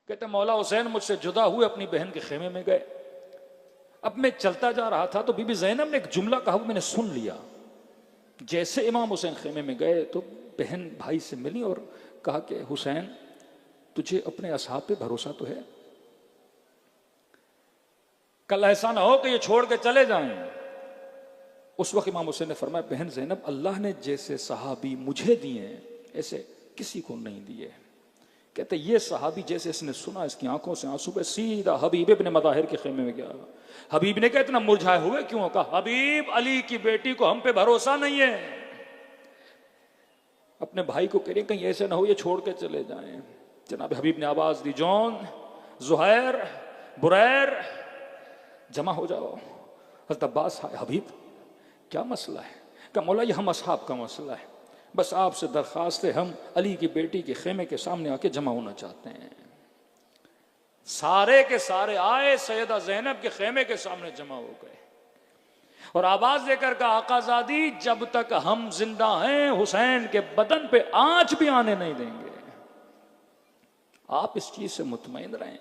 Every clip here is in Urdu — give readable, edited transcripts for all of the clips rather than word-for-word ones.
کہتے مولا حسین مجھ سے جدا ہوئے اپنی بہن کے خیمے میں گئے. اب میں چلتا جا رہا تھا تو بی بی زینب نے ایک جملہ کہا وہ میں نے سن لیا. جیسے امام حسین خیمے میں گئے تو بہن بھائی سے ملی اور کہا کہ حسین تجھے اپنے اصحاب پہ بھروسہ تو ہے؟ کل ایسا نہ ہو کہ یہ چھوڑ کے چلے جائیں. اس وقت امام حسین نے فرمایا بہن زینب اللہ نے جیسے صحابی مجھے دیے ایسے کسی کو نہیں دیے. کہتے یہ صحابی جیسے اس نے سنا اس کی آنکھوں سے آنسو پہ سیدھا حبیب ابن مظاہر کے خیمے میں گیا. حبیب نے کہا اتنا مرجھائے ہوئے کیوں؟ کہا حبیب علی کی بیٹی کو ہم پہ بھروسہ نہیں ہے. اپنے بھائی کو کہہ رہے کہیں ایسے نہ ہو یہ چھوڑ کے چلے جائیں. جناب حبیب نے آواز دی جون زہیر بریر جمع ہو جاؤ. حضرت عباس حبیب کیا مسئلہ ہے؟ کہ مولا یہ ہم اصحاب کا مسئلہ ہے، بس آپ سے درخواست ہے ہم علی کی بیٹی کے خیمے کے سامنے آ کے جمع ہونا چاہتے ہیں. سارے کے سارے آئے سیدہ زینب کے خیمے کے سامنے جمع ہو گئے اور آواز دے کر کہا آقا زادی جب تک ہم زندہ ہیں حسین کے بدن پہ آنچ بھی آنے نہیں دیں گے. آپ اس چیز سے مطمئن رہیں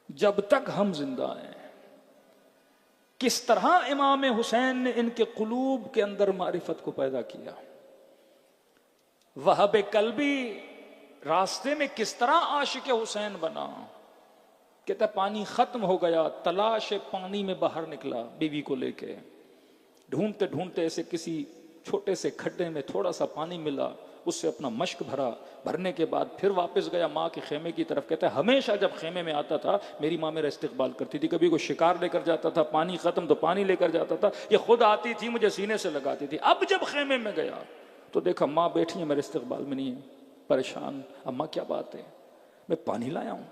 جب تک ہم زندہ ہیں. کس طرح امام حسین نے ان کے قلوب کے اندر معرفت کو پیدا کیا. وہب قلبی راستے میں کس طرح عاشق حسین بنا. کہتا پانی ختم ہو گیا، تلاش پانی میں باہر نکلا بیوی کو لے کے. ڈھونڈتے ڈھونڈتے ایسے کسی چھوٹے سے کھڈے میں تھوڑا سا پانی ملا، اس سے اپنا مشک بھرا، بھرنے کے بعد پھر واپس گیا ماں کے خیمے کی طرف. کہتا ہے ہمیشہ جب خیمے میں آتا تھا میری ماں میرا استقبال کرتی تھی. کبھی کوئی شکار لے کر جاتا تھا، پانی ختم تو پانی لے کر جاتا تھا، یہ خود آتی تھی مجھے سینے سے لگاتی تھی. اب جب خیمے میں گیا تو دیکھا ماں بیٹھی ہے میرے استقبال میں نہیں ہے، پریشان. اماں کیا بات ہے؟ میں پانی لایا ہوں.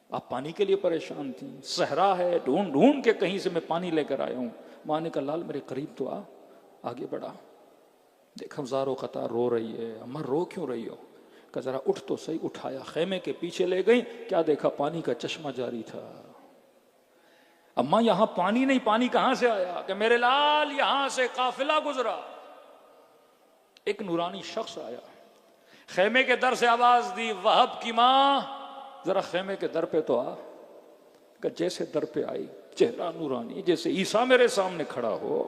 آپ پانی کے لیے پریشان تھی؟ صحرا ہے، ڈھونڈ ڈھونڈ کے کہیں سے میں پانی لے کر آیا ہوں. ماں نے کہا لال میرے قریب تو آگے بڑھا. دیکھا زارو قطار رو رہی ہے. اماں رو کیوں رہی ہو؟ کہ ذرا اٹھ تو صحیح. اٹھایا، خیمے کے پیچھے لے گئی. کیا دیکھا؟ پانی کا چشمہ جاری تھا. اماں یہاں پانی نہیں، پانی کہاں سے آیا؟ کہ میرے لال یہاں سے قافلہ گزرا، ایک نورانی شخص آیا، خیمے کے در سے آواز دی وہب کی ماں ذرا خیمے کے در پہ تو آ. کہ جیسے در پہ آئی چہرہ نورانی جیسے عیسیٰ میرے سامنے کھڑا ہو.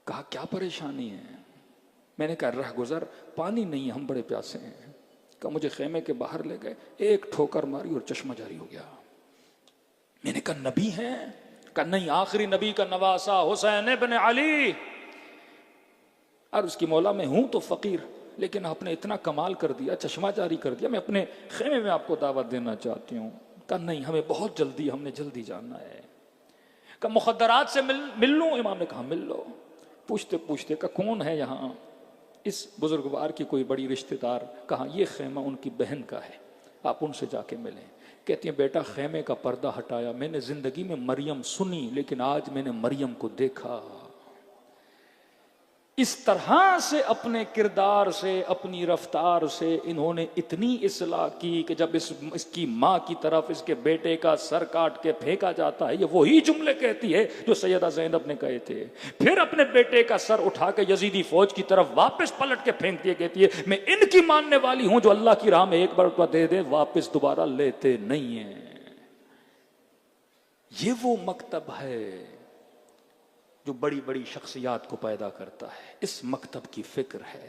کہا کیا پریشانی ہے؟ میں نے کہا رہ گزر پانی نہیں، ہم بڑے پیاسے ہیں. کہ مجھے خیمے کے باہر لے گئے، ایک ٹھوکر ماری اور چشمہ جاری ہو گیا. میں نے کہا نبی ہیں؟ کہ نہیں، آخری نبی کا نواسا حسین ابن علی. اور اس کی مولا میں ہوں تو فقیر، لیکن آپ نے اتنا کمال کر دیا، چشمہ جاری کر دیا، میں اپنے خیمے میں آپ کو دعوت دینا چاہتی ہوں. کہ نہیں، ہمیں بہت جلدی، ہم نے جلدی جاننا ہے. کہ مخدرات سے مل لوں؟ امام نے کہا مل لو. پوچھتے پوچھتے کہ کون ہے یہاں اس بزرگوار کی کوئی بڑی رشتہ دار؟ کہا یہ خیمہ ان کی بہن کا ہے، آپ ان سے جا کے ملیں. کہتی ہیں بیٹا خیمے کا پردہ ہٹایا. میں نے زندگی میں مریم سنی لیکن آج میں نے مریم کو دیکھا. اس طرح سے اپنے کردار سے، اپنی رفتار سے انہوں نے اتنی اصلاح کی کہ جب اس کی ماں کی طرف اس کے بیٹے کا سر کاٹ کے پھینکا جاتا ہے، یہ وہی جملے کہتی ہے جو سیدہ زینب نے کہے تھے. پھر اپنے بیٹے کا سر اٹھا کے یزیدی فوج کی طرف واپس پلٹ کے پھینک دیے. کہتی ہے میں ان کی ماننے والی ہوں جو اللہ کی راہ میں ایک بار دے دے واپس دوبارہ لیتے نہیں ہیں. یہ وہ مکتب ہے جو بڑی بڑی شخصیات کو پیدا کرتا ہے. اس مکتب کی فکر ہے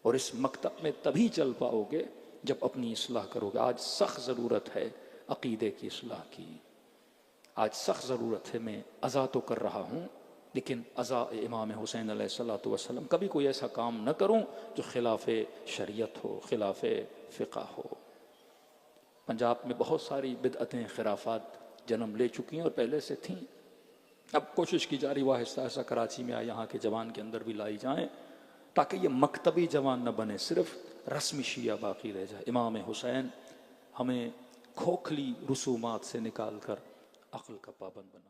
اور اس مکتب میں تبھی چل پاؤ گے جب اپنی اصلاح کرو گے. آج سخت ضرورت ہے عقیدے کی اصلاح کی. آج سخت ضرورت ہے. میں عزا تو کر رہا ہوں لیکن عزا امام حسین علیہ الصلوۃ والسلام کبھی کوئی ایسا کام نہ کروں جو خلاف شریعت ہو، خلاف فقہ ہو. پنجاب میں بہت ساری بدعتیں، خرافات جنم لے چکی ہیں اور پہلے سے تھیں. اب کوشش کی جا رہی وہ آہستہ آہستہ کراچی میں یہاں کے جوان کے اندر بھی لائی جائیں تاکہ یہ مکتبی جوان نہ بنے، صرف رسمی شیعہ باقی رہ جائے. امام حسین ہمیں کھوکھلی رسومات سے نکال کر عقل کا پابند بنا.